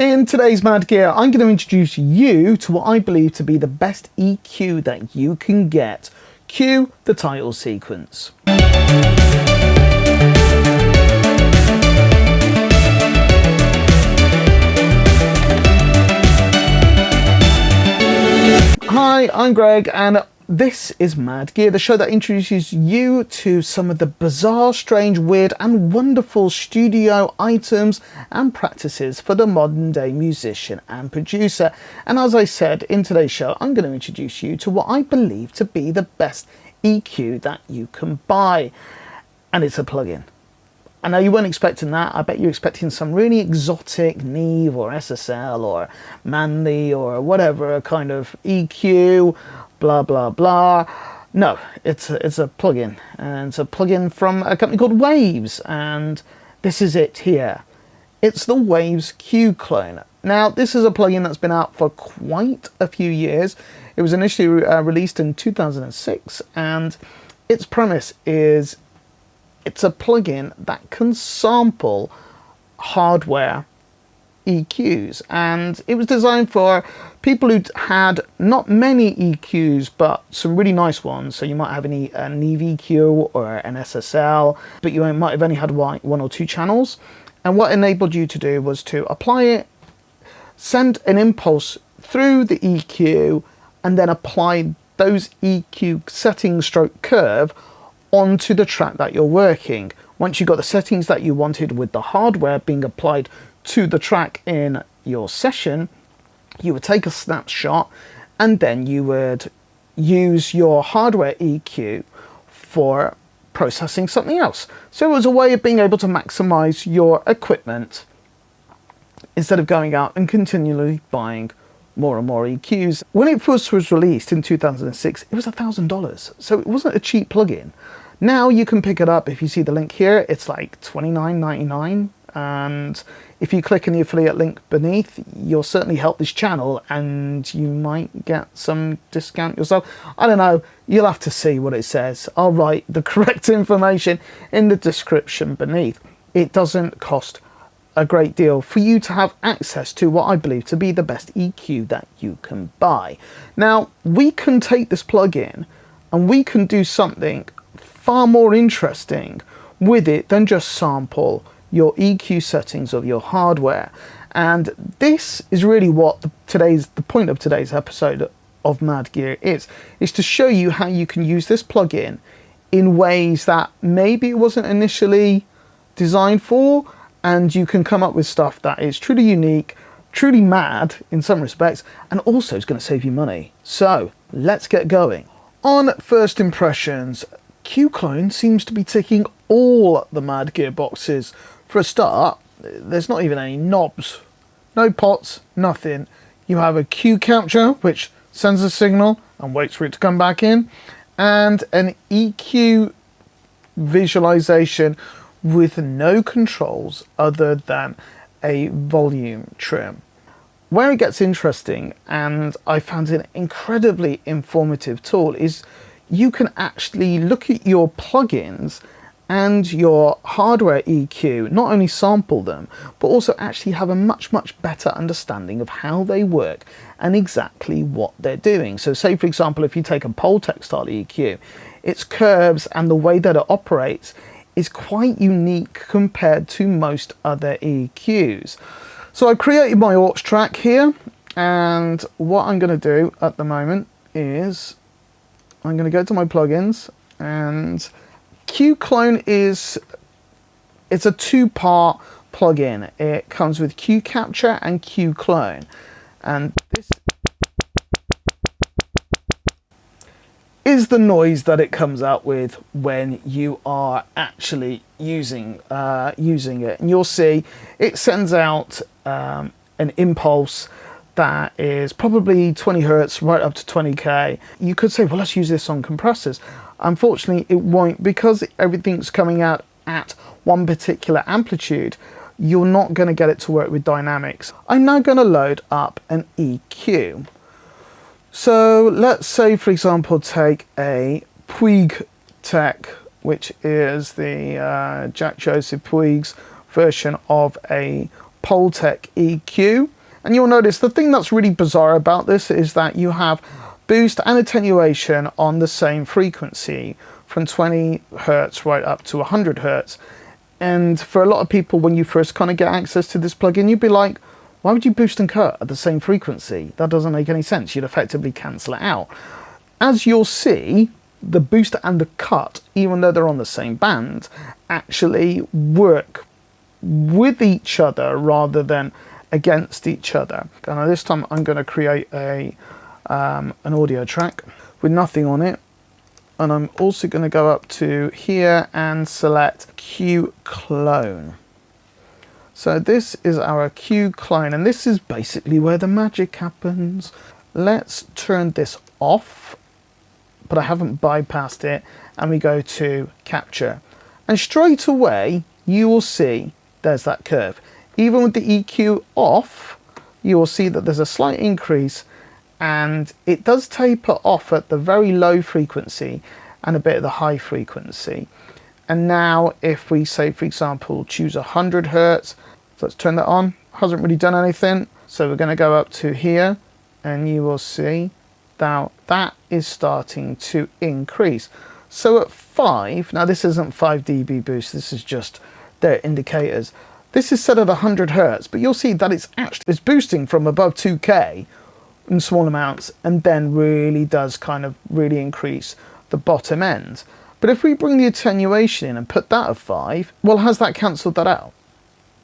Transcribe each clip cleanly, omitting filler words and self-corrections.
In today's Mad Gear, I'm going to introduce you to what I believe to be the best EQ that you can get. Cue the title sequence. Hi, I'm Greg, and this is Mad Gear, the show that introduces you to some of the bizarre, strange, weird and wonderful studio items and practices for the modern day musician and producer. And as I said, in today's show, I'm going to introduce you to what I believe to be the best EQ that you can buy. And it's a plugin. I know you weren't expecting that. I bet you're expecting some really exotic Neve or SSL or Manly or whatever kind of EQ, blah blah blah. No, it's a plugin, and it's a plugin from a company called Waves, and this is it here. It's the Waves Q Clone. Now, this is a plugin that's been out for quite a few years. It was initially released in 2006, and its premise is it's a plugin that can sample hardware EQs, and it was designed for people who had not many EQs but some really nice ones. So you might have a Neve EQ or an SSL, but you might have only had one or two channels. And what enabled you to do was to apply it, send an impulse through the EQ, and then apply those EQ settings stroke curve onto the track that you're working. Once you got the settings that you wanted with the hardware being applied to the track in your session, you would take a snapshot and then you would use your hardware EQ for processing something else. So it was a way of being able to maximize your equipment instead of going out and continually buying more and more EQs. When it first was released in 2006, it was $1,000, so it wasn't a cheap plugin. Now you can pick it up. If you see the link here, it's like $29.99, and if you click on the affiliate link beneath, you'll certainly help this channel and you might get some discount yourself. I don't know, you'll have to see what it says. I'll write the correct information in the description beneath. It doesn't cost a great deal for you to have access to what I believe to be the best EQ that you can buy. Now, we can take this plugin and we can do something far more interesting with it than just sample your EQ settings of your hardware. And this is really what the point of today's episode of Mad Gear is to show you how you can use this plugin in ways that maybe it wasn't initially designed for, and you can come up with stuff that is truly unique, truly mad in some respects, and also is going to save you money. So let's get going. On first impressions, Q Clone seems to be ticking all the Mad Gear boxes. For a start, there's not even any knobs, no pots, nothing. You have a Q capture, which sends a signal and waits for it to come back in, and an EQ visualization with no controls other than a volume trim. Where it gets interesting, and I found it an incredibly informative tool, is you can actually look at your plugins and your hardware EQ, not only sample them, but also actually have a much better understanding of how they work and exactly what they're doing. So say, for example, if you take a Pultec style EQ, its curves and the way that it operates is quite unique compared to most other EQs. So I've created my aux track here, and what I'm going to do at the moment is I'm going to go to my plugins, and Q Clone it's a two-part plugin. It comes with Q Capture and Q Clone, and this is the noise that it comes out with when you are actually using it. And you'll see it sends out an impulse that is probably 20 hertz right up to 20k. You could say, well, let's use this on compressors. Unfortunately, it won't, because everything's coming out at one particular amplitude. You're not going to get it to work with dynamics. I'm now going to load up an EQ. So let's say, for example, take a Pultec, which is the Jack Joseph Puig's version of a Pultec EQ. And you'll notice the thing that's really bizarre about this is that you have boost and attenuation on the same frequency from 20 Hertz right up to 100 Hertz. And for a lot of people, when you first kind of get access to this plugin, you'd be like, why would you boost and cut at the same frequency? That doesn't make any sense. You'd effectively cancel it out. As you'll see, the boost and the cut, even though they're on the same band, actually work with each other rather than against each other. And this time I'm going to create an audio track with nothing on it. And I'm also going to go up to here and select Q clone. So this is our Q clone, and this is basically where the magic happens. Let's turn this off, but I haven't bypassed it, and we go to capture. And straight away, you will see there's that curve. Even with the EQ off, you will see that there's a slight increase, and it does taper off at the very low frequency and a bit of the high frequency. And now if we say, for example, choose 100 Hertz, so let's turn that on, hasn't really done anything. So we're going to go up to here, and you will see now that is starting to increase. So at 5, now this isn't 5 dB boost, this is just their indicators. This is set at 100 Hertz, but you'll see that it's boosting from above 2K in small amounts, and then really does kind of really increase the bottom end. But if we bring the attenuation in and put that at 5, well, has that cancelled that out?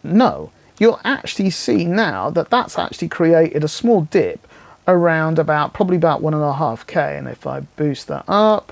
No. You'll actually see now that that's actually created a small dip around probably about 1.5K. And if I boost that up,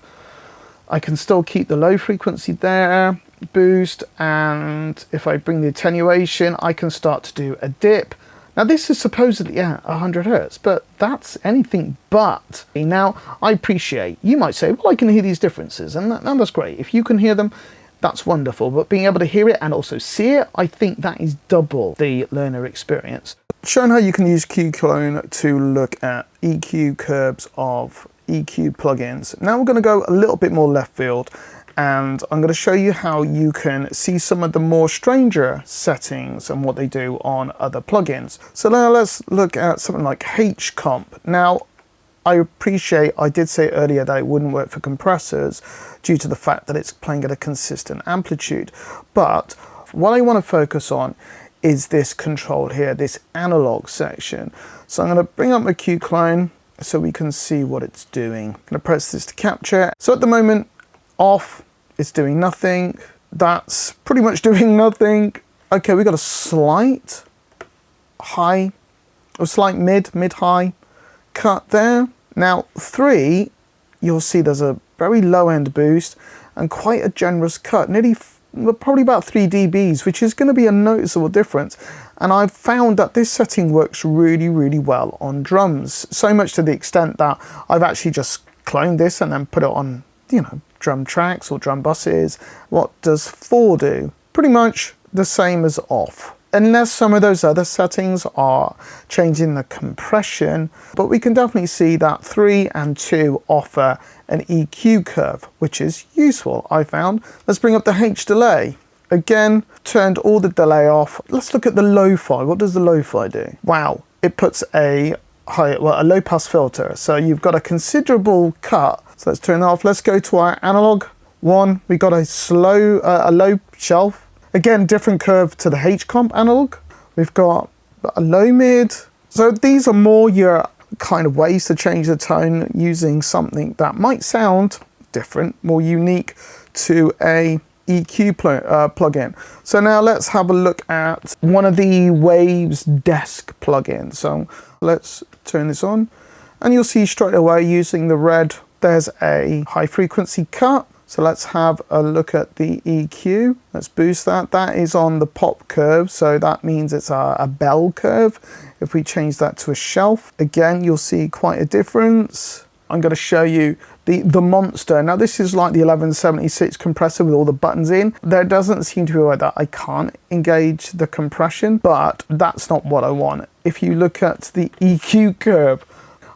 I can still keep the low frequency there, boost, and if I bring the attenuation, I can start to do a dip. Now this is supposedly at 100 Hertz, but that's anything but. Now I appreciate, you might say, well, I can hear these differences, and that's great. If you can hear them, that's wonderful, but being able to hear it and also see it, I think that is double the learner experience. Showing how you can use Q clone to look at EQ curves of EQ plugins. Now we're going to go a little bit more left field, and I'm going to show you how you can see some of the more stranger settings and what they do on other plugins. So now let's look at something like H comp. Now I appreciate, I did say earlier that it wouldn't work for compressors due to the fact that it's playing at a consistent amplitude. But what I want to focus on is this control here, this analog section. So I'm going to bring up my Q clone so we can see what it's doing. I'm going to press this to capture. So at the moment, off, it's doing nothing. That's pretty much doing nothing. Okay, we got a slight high, or slight mid-high cut there. Now 3, you'll see there's a very low end boost and quite a generous cut, probably about 3 dBs, which is going to be a noticeable difference. And I've found that this setting works really, really well on drums, so much to the extent that I've actually just cloned this and then put it on, you know, drum tracks or drum buses. What does 4 do? Pretty much the same as off, unless some of those other settings are changing the compression. But we can definitely see that 3 and 2 offer an EQ curve, which is useful, I found. Let's bring up the H delay. Again, turned all the delay off. Let's look at the lo-fi. What does the lo-fi do? Wow, it puts a low pass filter. So you've got a considerable cut. So let's turn that off. Let's go to our analog one. We got a low shelf. Again, different curve to the H comp analog. We've got a low mid. So these are more your kind of ways to change the tone using something that might sound different, more unique to a EQ plugin. So now let's have a look at one of the Waves desk plugins. So let's turn this on, and you'll see straight away using the red, there's a high frequency cut. So let's have a look at the EQ. Let's boost that. That is on the pop curve, so that means it's a bell curve. If we change that to a shelf, again, you'll see quite a difference. I'm going to show you the monster. Now this is like the 1176 compressor with all the buttons in. There doesn't seem to be like that. I can't engage the compression, but that's not what I want. If you look at the EQ curve,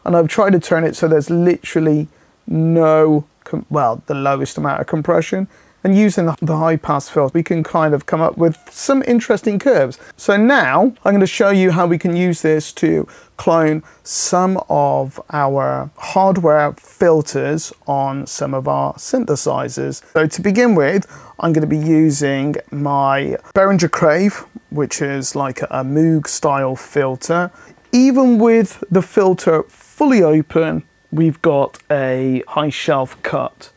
and I've tried to turn it so there's literally no, well, the lowest amount of compression, And using the high pass filter, we can kind of come up with some interesting curves. So now I'm going to show you how we can use this to clone some of our hardware filters on some of our synthesizers. So to begin with, I'm going to be using my Behringer Crave, which is like a Moog style filter. Even with the filter fully open, we've got a high shelf cut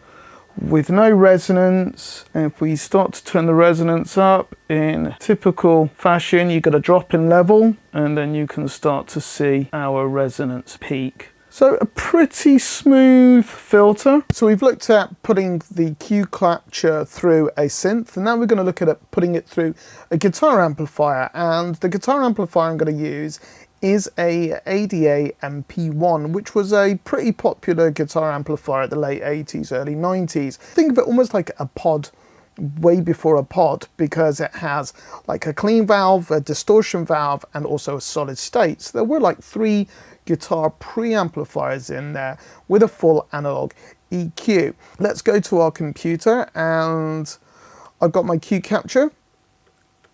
with no resonance. And if we start to turn the resonance up in typical fashion, you get a drop in level, and then you can start to see our resonance peak. So a pretty smooth filter. So we've looked at putting the cue capture through a synth, and now we're going to look at putting it through a guitar amplifier. And the guitar amplifier I'm going to use is a ADA MP1, which was a pretty popular guitar amplifier at the late 80s, early 90s. Think of it almost like a pod, way before a pod, because it has like a clean valve, a distortion valve, and also a solid state. So there were like 3 guitar preamplifiers in there with a full analog EQ. Let's go to our computer, and I've got my cue capture.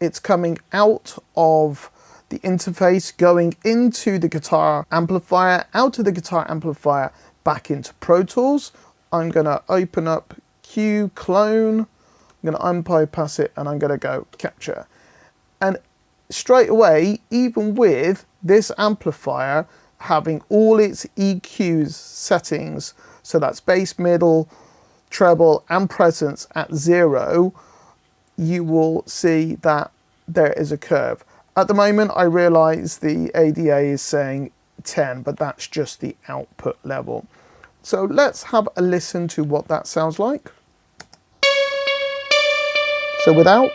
It's coming out of the interface, going into the guitar amplifier, out of the guitar amplifier, back into Pro Tools. I'm going to open up cue clone, I'm going to unbypass it, and I'm going to go capture. And straight away, even with this amplifier having all its EQs settings, so that's bass, middle, treble, and presence at 0, you will see that there is a curve. At the moment, I realize the ADA is saying 10, but that's just the output level. So let's have a listen to what that sounds like. So without,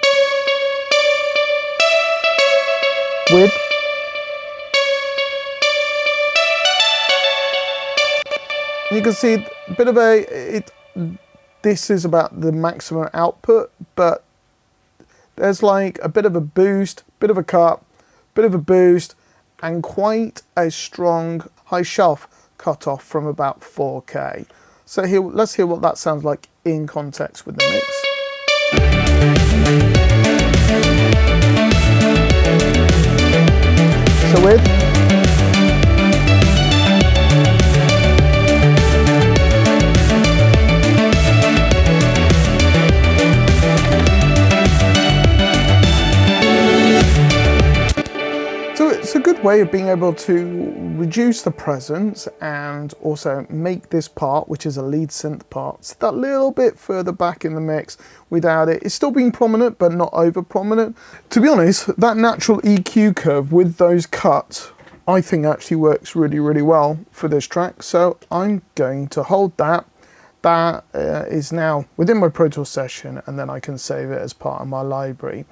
with, you can see a bit of this is about the maximum output, but there's like a bit of a boost, bit of a cut, bit of a boost, and quite a strong high shelf cutoff from about 4K. So here, let's hear what that sounds like in context with the mix. So with, it's a good way of being able to reduce the presence and also make this part, which is a lead synth part, that little bit further back in the mix without it. It's still being prominent, but not over prominent. To be honest, that natural EQ curve with those cuts, I think actually works really, really well for this track. So I'm going to hold that. That is now within my Pro Tools session, and then I can save it as part of my library.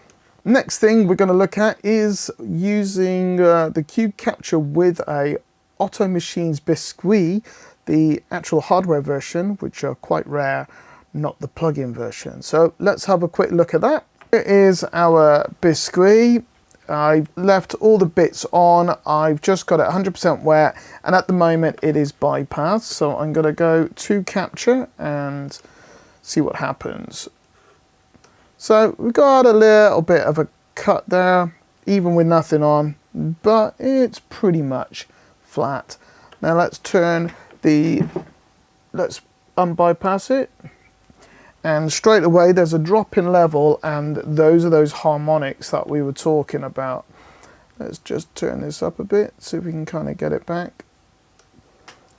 Next thing we're going to look at is using the cue capture with a Otto Machines Biscuit, the actual hardware version, which are quite rare, not the plug-in version. So let's have a quick look at that. Here is our Biscuit. I've left all the bits on. I've just got it 100% wet, and at the moment it is bypassed. So I'm going to go to capture and see what happens. So we've got a little bit of a cut there, even with nothing on, but it's pretty much flat. Now let's unbypass it, and straight away there's a drop in level, and those are those harmonics that we were talking about. Let's just turn this up a bit, so we can kind of get it back.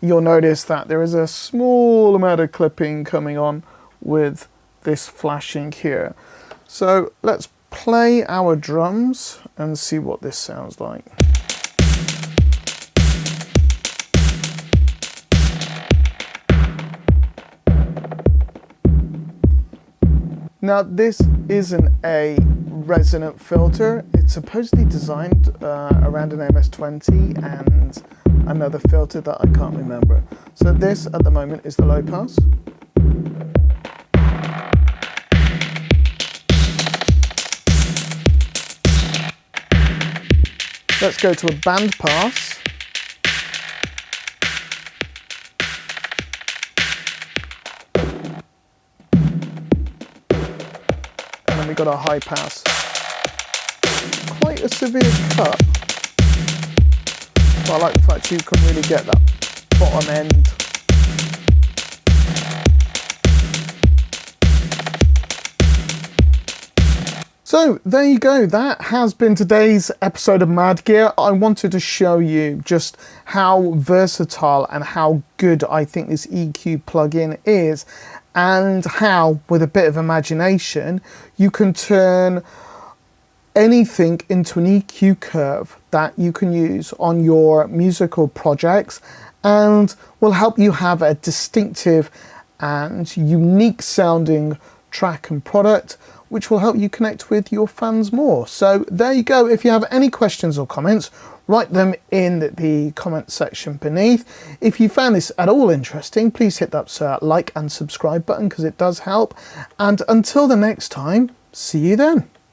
You'll notice that there is a small amount of clipping coming on with this flashing here. So let's play our drums and see what this sounds like. Now this isn't a resonant filter. It's supposedly designed around an MS-20 and another filter that I can't remember. So this at the moment is the low pass. Let's go to a band pass. got a high pass. Quite a severe cut. But I like the fact you can really get that bottom end. So there you go, that has been today's episode of Mad Gear. I wanted to show you just how versatile and how good I think this EQ plugin is, and how, with a bit of imagination, you can turn anything into an EQ curve that you can use on your musical projects and will help you have a distinctive and unique sounding track and product, which will help you connect with your fans more. So there you go. If you have any questions or comments, write them in the comment section beneath. If you found this at all interesting, please hit that like and subscribe button because it does help. And until the next time, see you then.